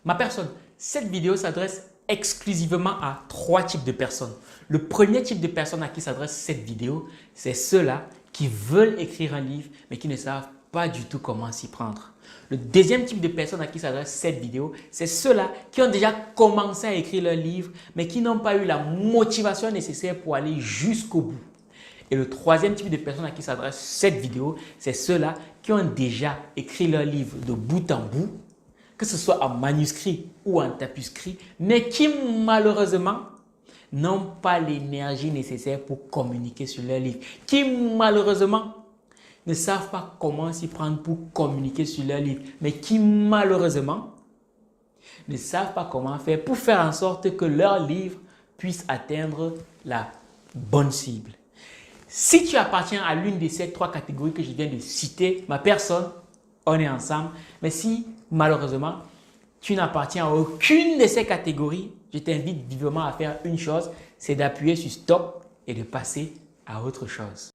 Ma personne, cette vidéo s'adresse exclusivement à 3 types de personnes. Le premier type de personnes à qui s'adresse cette vidéo, c'est ceux-là qui veulent écrire un livre mais qui ne savent pas du tout comment s'y prendre. Le deuxième type de personnes à qui s'adresse cette vidéo, c'est ceux-là qui ont déjà commencé à écrire leur livre mais qui n'ont pas eu la motivation nécessaire pour aller jusqu'au bout. Et le troisième type de personnes à qui s'adresse cette vidéo, c'est ceux-là qui ont déjà écrit leur livre de bout en bout, que ce soit en manuscrit ou en tapuscrit, mais qui malheureusement n'ont pas l'énergie nécessaire pour communiquer sur leur livre, qui malheureusement ne savent pas comment s'y prendre pour communiquer sur leur livre, mais qui malheureusement ne savent pas comment faire pour faire en sorte que leur livre puisse atteindre la bonne cible. Si tu appartiens à l'une de ces 3 catégories que je viens de citer, ma personne, on est ensemble. Mais si malheureusement, tu n'appartiens à aucune de ces catégories, je t'invite vivement à faire une chose, c'est d'appuyer sur stop et de passer à autre chose.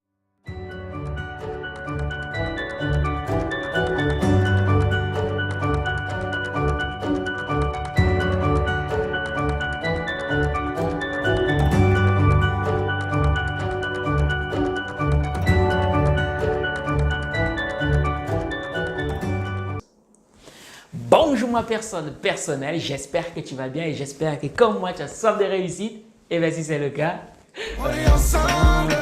Bonjour ma personne personnelle, j'espère que tu vas bien et j'espère que comme moi tu as soif de réussite. Et bien si c'est le cas, on est ensemble.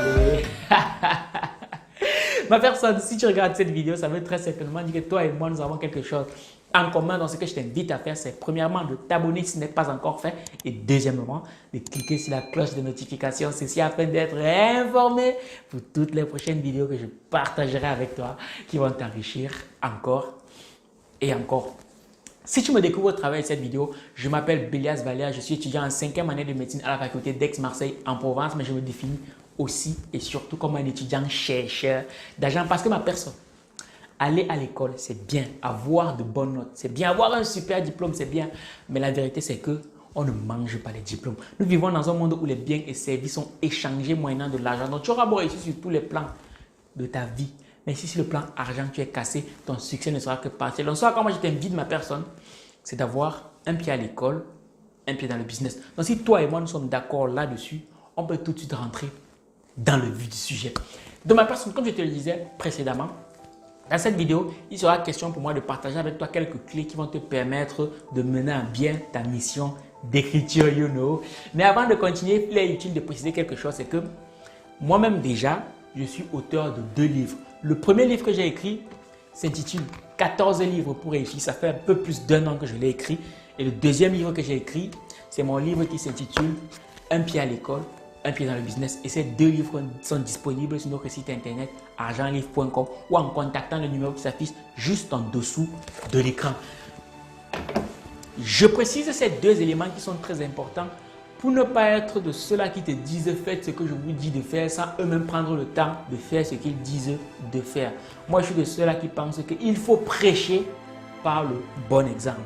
Ma personne, si tu regardes cette vidéo, ça veut très certainement dire que toi et moi nous avons quelque chose en commun. Donc ce que je t'invite à faire, c'est premièrement de t'abonner si ce n'est pas encore fait et deuxièmement de cliquer sur la cloche de notification, ceci afin d'être informé pour toutes les prochaines vidéos que je partagerai avec toi qui vont t'enrichir encore et encore. Si tu me découvres au travers de cette vidéo, je m'appelle Bélias Valère, je suis étudiant en 5e année de médecine à la faculté d'Aix-Marseille en Provence, mais je me définis aussi et surtout comme un étudiant chercheur d'argent parce que ma personne, aller à l'école, c'est bien, avoir de bonnes notes, c'est bien, avoir un super diplôme, c'est bien, mais la vérité c'est que on ne mange pas les diplômes. Nous vivons dans un monde où les biens et services sont échangés moyennant de l'argent, donc tu auras beau réussir sur tous les plans de ta vie. Mais si sur le plan argent, tu es cassé, ton succès ne sera que partiel. Donc, soit quand moi je t'invite, ma personne, c'est d'avoir un pied à l'école, un pied dans le business. Donc, si toi et moi nous sommes d'accord là-dessus, on peut tout de suite rentrer dans le vif du sujet. Donc, ma personne, comme je te le disais précédemment, dans cette vidéo, il sera question pour moi de partager avec toi quelques clés qui vont te permettre de mener à bien ta mission d'écriture, you know. Mais avant de continuer, il est utile de préciser quelque chose, c'est que moi-même déjà, je suis auteur de 2 livres. Le premier livre que j'ai écrit s'intitule 14 livres pour réussir. Ça fait un peu plus d'1 an que je l'ai écrit. Et le deuxième livre que j'ai écrit, c'est mon livre qui s'intitule Un pied à l'école, un pied dans le business. Et ces 2 livres sont disponibles sur notre site internet argentlivre.com ou en contactant le numéro qui s'affiche juste en dessous de l'écran. Je précise ces 2 éléments qui sont très importants pour ne pas être de ceux-là qui te disent faites ce que je vous dis de faire sans eux-mêmes prendre le temps de faire ce qu'ils disent de faire. Moi, je suis de ceux-là qui pensent qu'il faut prêcher par le bon exemple.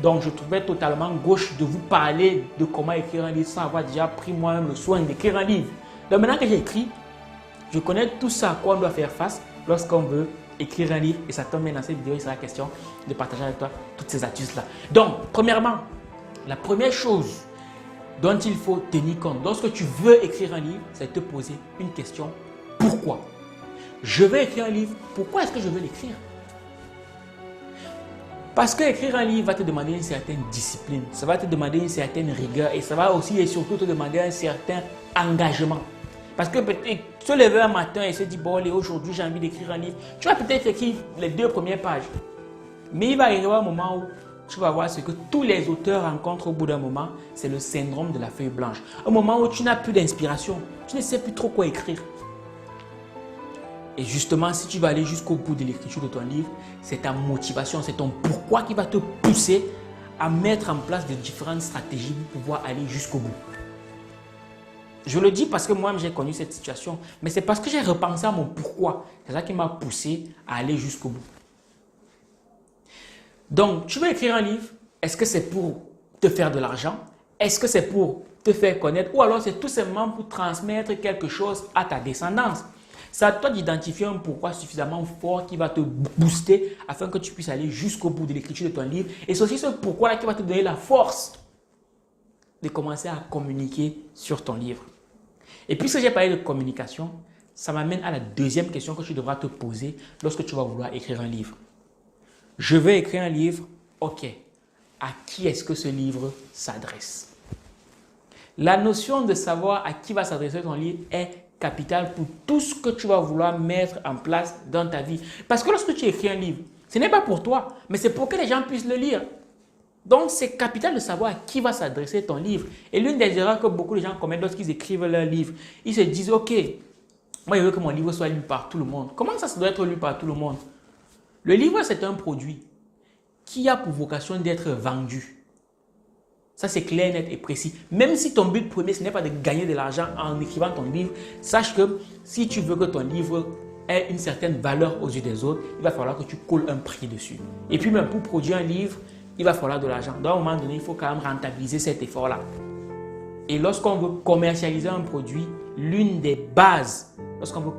Donc, je trouvais totalement gauche de vous parler de comment écrire un livre sans avoir déjà pris moi-même le soin d'écrire un livre. Donc, maintenant que j'ai écrit, je connais tout ça à quoi on doit faire face lorsqu'on veut écrire un livre. Et ça tombe bien dans cette vidéo, il sera question de partager avec toi toutes ces astuces-là. Donc, premièrement, la première chose dont il faut tenir compte lorsque tu veux écrire un livre, c'est te poser une question. Pourquoi? Je veux écrire un livre. Pourquoi est-ce que je veux l'écrire? Parce que écrire un livre va te demander une certaine discipline, ça va te demander une certaine rigueur et ça va aussi et surtout te demander un certain engagement. Parce que peut-être se lever un matin et se dire bon allez, aujourd'hui j'ai envie d'écrire un livre, tu vas peut-être écrire les 2 premières pages. Mais il va arriver un moment où tu vas voir ce que tous les auteurs rencontrent au bout d'un moment, c'est le syndrome de la feuille blanche. Un moment où tu n'as plus d'inspiration, tu ne sais plus trop quoi écrire. Et justement, si tu vas aller jusqu'au bout de l'écriture de ton livre, c'est ta motivation, c'est ton pourquoi qui va te pousser à mettre en place de différentes stratégies pour pouvoir aller jusqu'au bout. Je le dis parce que moi-même j'ai connu cette situation, mais c'est parce que j'ai repensé à mon pourquoi. C'est ça qui m'a poussé à aller jusqu'au bout. Donc, tu veux écrire un livre, est-ce que c'est pour te faire de l'argent? Est-ce que c'est pour te faire connaître? Ou alors c'est tout simplement pour transmettre quelque chose à ta descendance? C'est à toi d'identifier un pourquoi suffisamment fort qui va te booster afin que tu puisses aller jusqu'au bout de l'écriture de ton livre. Et c'est aussi ce pourquoi-là qui va te donner la force de commencer à communiquer sur ton livre. Et puisque j'ai parlé de communication, ça m'amène à la deuxième question que tu devras te poser lorsque tu vas vouloir écrire un livre. Je veux écrire un livre, ok. À qui est-ce que ce livre s'adresse? La notion de savoir à qui va s'adresser ton livre est capitale pour tout ce que tu vas vouloir mettre en place dans ta vie. Parce que lorsque tu écris un livre, ce n'est pas pour toi, mais c'est pour que les gens puissent le lire. Donc, c'est capital de savoir à qui va s'adresser ton livre. Et l'une des erreurs que beaucoup de gens commettent lorsqu'ils écrivent leur livre, ils se disent, ok, moi je veux que mon livre soit lu par tout le monde. Comment ça doit être lu par tout le monde? Le livre, c'est un produit qui a pour vocation d'être vendu. Ça, c'est clair, net et précis. Même si ton but premier, ce n'est pas de gagner de l'argent en écrivant ton livre, sache que si tu veux que ton livre ait une certaine valeur aux yeux des autres, il va falloir que tu colles un prix dessus. Et puis même pour produire un livre, il va falloir de l'argent. Donc à un moment donné, il faut quand même rentabiliser cet effort-là. Et lorsqu'on veut commercialiser un produit, l'une des bases, lorsqu'on veut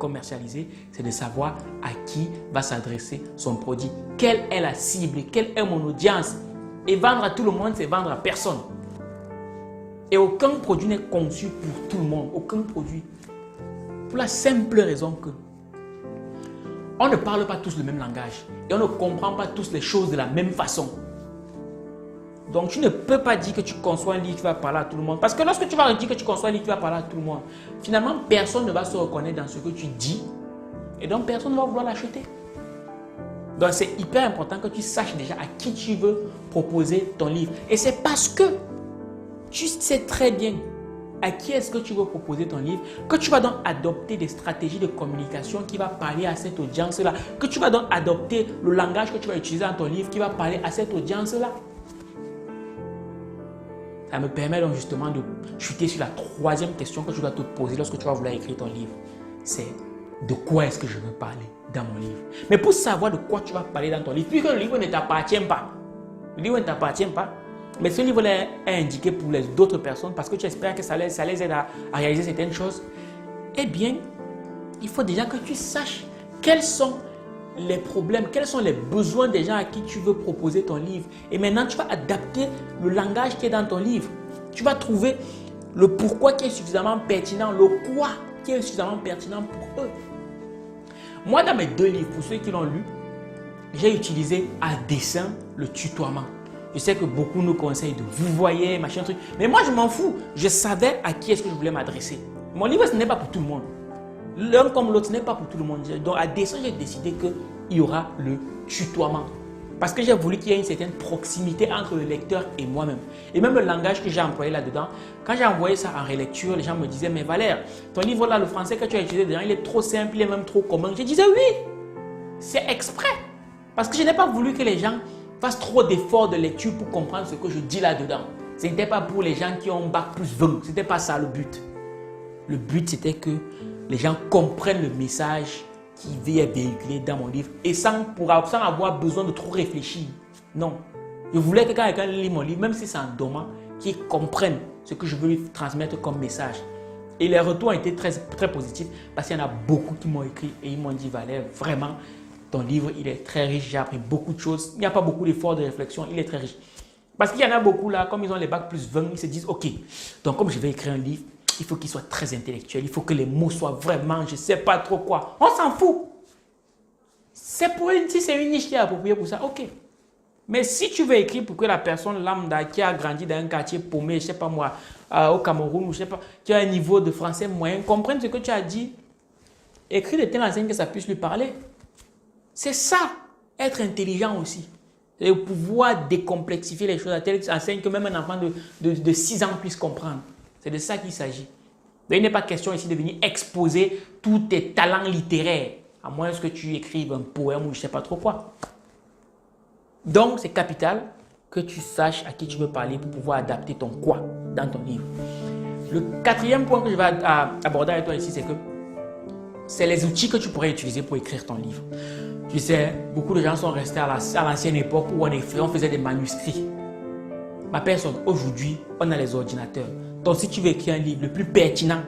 commercialiser, c'est de savoir à qui va s'adresser son produit. Quelle est la cible? Quelle est mon audience? Et vendre à tout le monde, c'est vendre à personne. Et aucun produit n'est conçu pour tout le monde. Aucun produit. Pour la simple raison que on ne parle pas tous le même langage. Et on ne comprend pas tous les choses de la même façon. Donc, tu ne peux pas dire que tu conçois un livre qui va parler à tout le monde. Parce que lorsque tu vas dire que tu conçois un livre qui va parler à tout le monde, finalement, personne ne va se reconnaître dans ce que tu dis. Et donc, personne ne va vouloir l'acheter. Donc, c'est hyper important que tu saches déjà à qui tu veux proposer ton livre. Et c'est parce que tu sais très bien à qui est-ce que tu veux proposer ton livre que tu vas donc adopter des stratégies de communication qui va parler à cette audience-là. Que tu vas donc adopter le langage que tu vas utiliser dans ton livre qui va parler à cette audience-là. Ça me permet donc justement de chuter sur la troisième question que tu dois te poser lorsque tu vas vouloir écrire ton livre. C'est de quoi est-ce que je veux parler dans mon livre. Mais pour savoir de quoi tu vas parler dans ton livre, puisque le livre ne t'appartient pas. Le livre ne t'appartient pas. Mais ce livre-là est indiqué pour les d'autres personnes parce que tu espères que ça les aide à réaliser certaines choses. Eh bien, il faut déjà que tu saches quels sont les problèmes, quels sont les besoins des gens à qui tu veux proposer ton livre. Et maintenant, tu vas adapter le langage qui est dans ton livre. Tu vas trouver le pourquoi qui est suffisamment pertinent, le quoi qui est suffisamment pertinent pour eux. Moi, dans mes deux livres, pour ceux qui l'ont lu, j'ai utilisé à dessein le tutoiement. Je sais que beaucoup nous conseillent de vous voyez, machin truc. Mais moi, je m'en fous. Je savais à qui est-ce que je voulais m'adresser. Mon livre, ce n'est pas pour tout le monde. L'un comme l'autre, ce n'est pas pour tout le monde. Donc, à dessein, j'ai décidé qu'il y aura le tutoiement. Parce que j'ai voulu qu'il y ait une certaine proximité entre le lecteur et moi-même. Et même le langage que j'ai employé là-dedans, quand j'ai envoyé ça en relecture, les gens me disaient, mais Valère, ton livre là, le français que tu as utilisé dedans, il est trop simple, il est même trop commun. Je disais, oui, c'est exprès. Parce que je n'ai pas voulu que les gens fassent trop d'efforts de lecture pour comprendre ce que je dis là-dedans. Ce n'était pas pour les gens qui ont bac plus 20. Ce n'était pas ça le but. Le but, c'était que les gens comprennent le message qui est véhiculé dans mon livre et sans avoir besoin de trop réfléchir. Non. Je voulais que quand quelqu'un lit mon livre, même si c'est en dormant, qu'il comprenne ce que je veux lui transmettre comme message. Et les retours ont été très, très positifs parce qu'il y en a beaucoup qui m'ont écrit et ils m'ont dit, Valère, vraiment, ton livre, il est très riche, j'ai appris beaucoup de choses. Il n'y a pas beaucoup d'efforts de réflexion, il est très riche. Parce qu'il y en a beaucoup là, comme ils ont les bacs plus 20, ils se disent, ok, donc comme je vais écrire un livre, il faut qu'il soit très intellectuel, il faut que les mots soient vraiment, je ne sais pas trop quoi. On s'en fout. Si c'est une niche qui est appropriée pour ça, ok. Mais si tu veux écrire pour que la personne lambda qui a grandi dans un quartier paumé, je ne sais pas moi, au Cameroun, ou je sais pas, qui a un niveau de français moyen, comprenne ce que tu as dit, écris de telle enseigne que ça puisse lui parler. C'est ça, être intelligent aussi. C'est pouvoir décomplexifier les choses à telle enseigne que même un enfant de 6 ans puisse comprendre. C'est de ça qu'il s'agit. Il n'est pas question ici de venir exposer tous tes talents littéraires, à moins que tu écrives un poème ou je ne sais pas trop quoi. Donc, c'est capital que tu saches à qui tu veux parler pour pouvoir adapter ton quoi dans ton livre. Le quatrième point que je vais aborder avec toi ici, c'est que c'est les outils que tu pourrais utiliser pour écrire ton livre. Tu sais, beaucoup de gens sont restés à l'ancienne époque où on faisait des manuscrits. Ma personne, aujourd'hui, on a les ordinateurs. Donc, si tu veux écrire un livre le plus pertinent,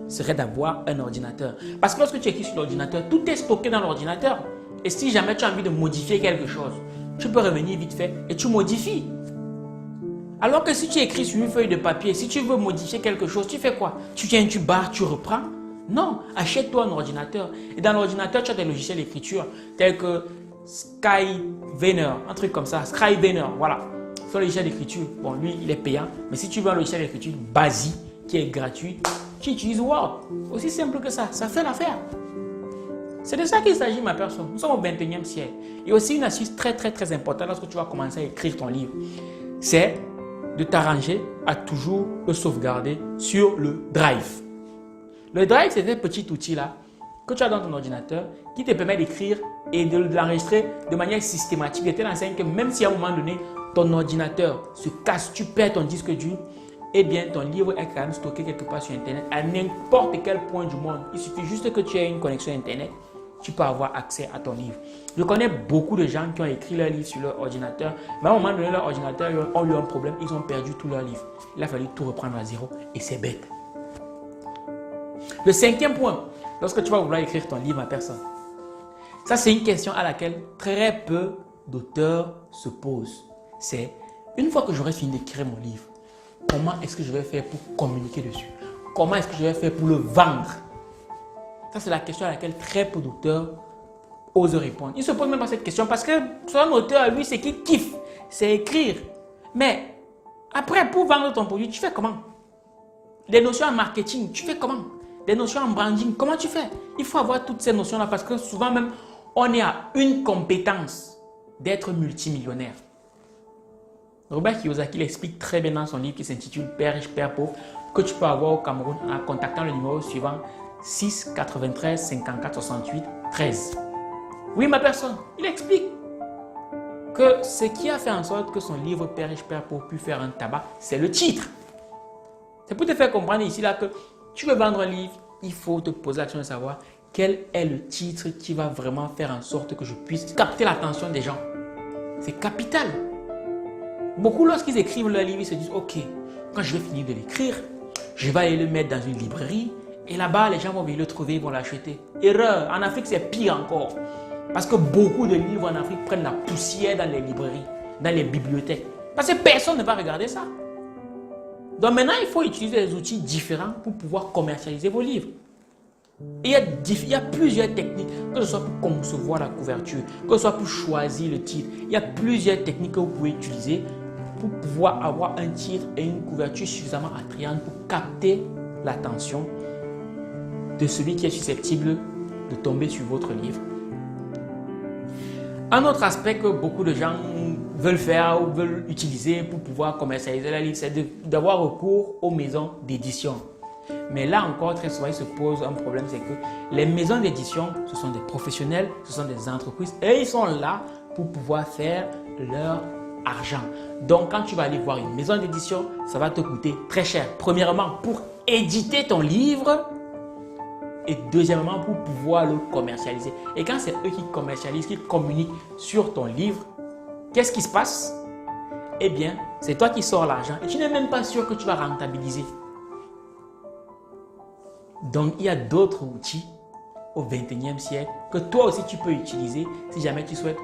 serait d'avoir un ordinateur. Parce que lorsque tu écris sur l'ordinateur, tout est stocké dans l'ordinateur. Et si jamais tu as envie de modifier quelque chose, tu peux revenir vite fait et tu modifies. Alors que si tu écris sur une feuille de papier, si tu veux modifier quelque chose, tu fais quoi? Tu tiens, tu barres, tu reprends? Non, achète-toi un ordinateur. Et dans l'ordinateur, tu as des logiciels d'écriture tels que Skyvener, un truc comme ça, Scrivener, voilà. C'est un logiciel d'écriture. Bon, lui, il est payant. Mais si tu veux un logiciel d'écriture basique, qui est gratuit, tu utilises Word. Aussi simple que ça fait l'affaire. C'est de ça qu'il s'agit, ma personne. Nous sommes au 21e siècle. Il y a aussi une astuce très importante lorsque tu vas commencer à écrire ton livre. C'est de t'arranger à toujours le sauvegarder sur le Drive. Le Drive, c'est un petit outil-là que tu as dans ton ordinateur qui te permet d'écrire et de l'enregistrer de manière systématique. De telle enseigne que même si à un moment donné, ton ordinateur se casse, tu perds ton disque dur, eh bien, ton livre est quand même stocké quelque part sur Internet à n'importe quel point du monde. Il suffit juste que tu aies une connexion Internet, tu peux avoir accès à ton livre. Je connais beaucoup de gens qui ont écrit leur livre sur leur ordinateur, mais à un moment donné, leur ordinateur a eu un problème, ils ont perdu tout leur livre. Il a fallu tout reprendre à zéro et c'est bête. Le 5e point, lorsque tu vas vouloir écrire ton livre à personne, ça c'est une question à laquelle très peu d'auteurs se posent. C'est, une fois que j'aurai fini d'écrire mon livre, comment est-ce que je vais faire pour communiquer dessus? Comment est-ce que je vais faire pour le vendre? Ça, c'est la question à laquelle très peu d'auteurs osent répondre. Ils ne se posent même pas cette question parce que son auteur, lui, c'est qu'il kiffe, c'est écrire. Mais après, pour vendre ton produit, tu fais comment? Des notions en marketing, tu fais comment? Des notions en branding, comment tu fais? Il faut avoir toutes ces notions-là parce que souvent même, on est à une compétence d'être multimillionnaire. Robert Kiyosaki l'explique très bien dans son livre qui s'intitule Père riche, Père pauvre, que tu peux avoir au Cameroun en contactant le numéro suivant 6 93 54 68 13. Oui, ma personne, il explique que ce qui a fait en sorte que son livre Père riche, Père pauvre pu faire un tabac, c'est le titre. C'est pour te faire comprendre ici là que tu veux vendre un livre, il faut te poser la question de savoir quel est le titre qui va vraiment faire en sorte que je puisse capter l'attention des gens. C'est capital. Beaucoup, lorsqu'ils écrivent leur livre, ils se disent, ok, quand je vais finir de l'écrire, je vais aller le mettre dans une librairie et là-bas, les gens vont venir le trouver, ils vont l'acheter. Erreur, en Afrique, c'est pire encore. Parce que beaucoup de livres en Afrique prennent la poussière dans les librairies, dans les bibliothèques. Parce que personne ne va regarder ça. Donc maintenant, il faut utiliser des outils différents pour pouvoir commercialiser vos livres. Et il y a plusieurs techniques, que ce soit pour concevoir la couverture, que ce soit pour choisir le titre. Il y a plusieurs techniques que vous pouvez utiliser pour pouvoir avoir un titre et une couverture suffisamment attrayante pour capter l'attention de celui qui est susceptible de tomber sur votre livre. Un autre aspect que beaucoup de gens veulent faire ou veulent utiliser pour pouvoir commercialiser leur livre, c'est d'avoir recours aux maisons d'édition. Mais là encore, très souvent, il se pose un problème, c'est que les maisons d'édition, ce sont des professionnels, ce sont des entreprises et ils sont là pour pouvoir faire leur argent. Donc, quand tu vas aller voir une maison d'édition, ça va te coûter très cher. Premièrement, pour éditer ton livre et deuxièmement, pour pouvoir le commercialiser. Et quand c'est eux qui commercialisent, qui communiquent sur ton livre, qu'est-ce qui se passe? Eh bien, c'est toi qui sors l'argent et tu n'es même pas sûr que tu vas rentabiliser. Donc, il y a d'autres outils au 21e siècle que toi aussi tu peux utiliser si jamais tu souhaites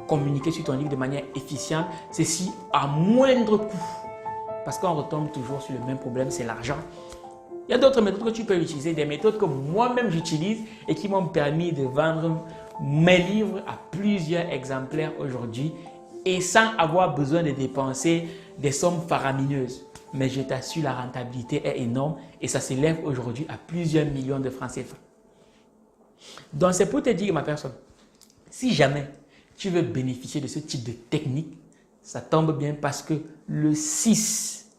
communiquer sur ton livre de manière efficiente, ceci à moindre coût. Parce qu'on retombe toujours sur le même problème, c'est l'argent. Il y a d'autres méthodes que tu peux utiliser, des méthodes que moi-même j'utilise et qui m'ont permis de vendre mes livres à plusieurs exemplaires aujourd'hui et sans avoir besoin de dépenser des sommes faramineuses. Mais je t'assure, la rentabilité est énorme et ça s'élève aujourd'hui à plusieurs millions de francs CFA. Donc c'est pour te dire, ma personne, si jamais tu veux bénéficier de ce type de technique, ça tombe bien parce que le 6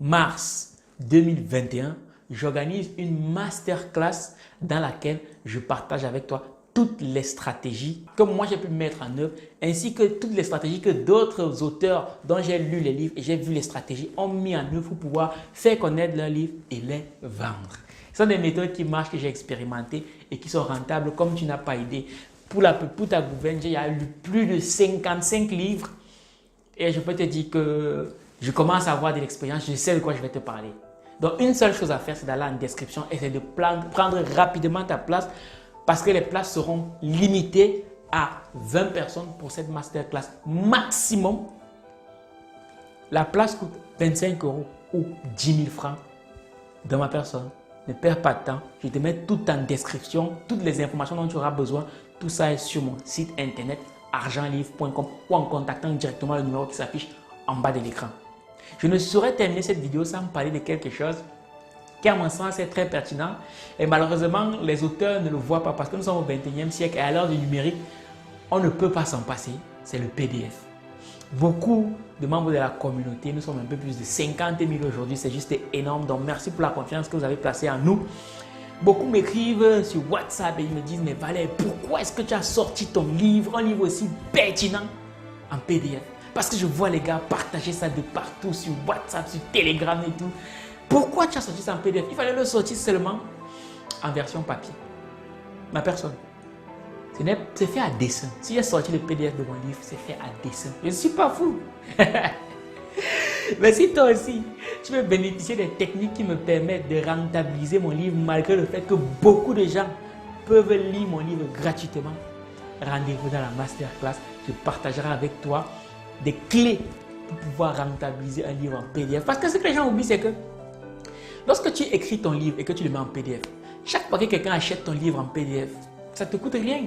mars 2021, j'organise une masterclass dans laquelle je partage avec toi toutes les stratégies que moi j'ai pu mettre en œuvre ainsi que toutes les stratégies que d'autres auteurs dont j'ai lu les livres et j'ai vu les stratégies ont mis en œuvre pour pouvoir faire connaître leurs livres et les vendre. Ce sont des méthodes qui marchent, que j'ai expérimentées et qui sont rentables comme tu n'as pas idée. Pour ta gouverne, j'ai lu plus de 55 livres et je peux te dire que je commence à avoir de l'expérience, je sais de quoi je vais te parler. Donc, une seule chose à faire, c'est d'aller en description et c'est de prendre rapidement ta place parce que les places seront limitées à 20 personnes pour cette masterclass maximum. La place coûte 25 € ou 10 000 francs de ma personne. Ne perds pas de temps. Je te mets tout en description, toutes les informations dont tu auras besoin. Tout ça est sur mon site internet argentlivre.com ou en contactant directement le numéro qui s'affiche en bas de l'écran. Je ne saurais terminer cette vidéo sans parler de quelque chose qui, à mon sens, est très pertinent. Et malheureusement, les auteurs ne le voient pas parce que nous sommes au 21e siècle et à l'heure du numérique, on ne peut pas s'en passer. C'est le PDF. Beaucoup de membres de la communauté, nous sommes un peu plus de 50 000 aujourd'hui, c'est juste énorme. Donc, merci pour la confiance que vous avez placée en nous. Beaucoup m'écrivent sur WhatsApp et ils me disent, mais Valère, pourquoi est-ce que tu as sorti ton livre, un livre aussi pertinent en PDF? Parce que je vois les gars partager ça de partout sur WhatsApp, sur Telegram et tout. Pourquoi tu as sorti ça en PDF? Il fallait le sortir seulement en version papier. Ma personne. C'est fait à dessin. Si j'ai sorti le PDF de mon livre, c'est fait à dessin. Je ne suis pas fou. Mais si toi aussi, tu veux bénéficier des techniques qui me permettent de rentabiliser mon livre malgré le fait que beaucoup de gens peuvent lire mon livre gratuitement, rendez-vous dans la masterclass. Je partagerai avec toi des clés pour pouvoir rentabiliser un livre en PDF. Parce que ce que les gens oublient, c'est que lorsque tu écris ton livre et que tu le mets en PDF, chaque fois que quelqu'un achète ton livre en PDF, ça ne te coûte rien.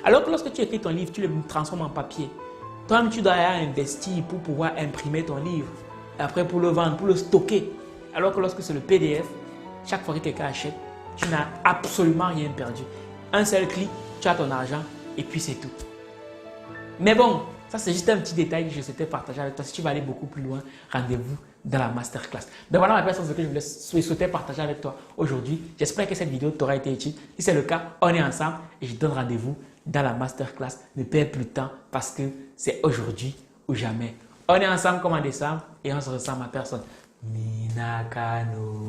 Alors que lorsque tu écris ton livre, tu le transformes en papier. Toi-même, tu dois investir pour pouvoir imprimer ton livre. Et après, pour le vendre, pour le stocker. Alors que lorsque c'est le PDF, chaque fois que quelqu'un achète, tu n'as absolument rien perdu. Un seul clic, tu as ton argent et puis c'est tout. Mais bon, ça c'est juste un petit détail que je souhaitais partager avec toi. Si tu veux aller beaucoup plus loin, rendez-vous dans la masterclass. Donc voilà ma personne, ce que je souhaitais partager avec toi aujourd'hui. J'espère que cette vidéo t'aura été utile. Si c'est le cas, on est ensemble et je te donne rendez-vous dans la masterclass. Ne perds plus de temps parce que c'est aujourd'hui ou jamais. On est ensemble comme en décembre et on se ressent ma personne. Minakano.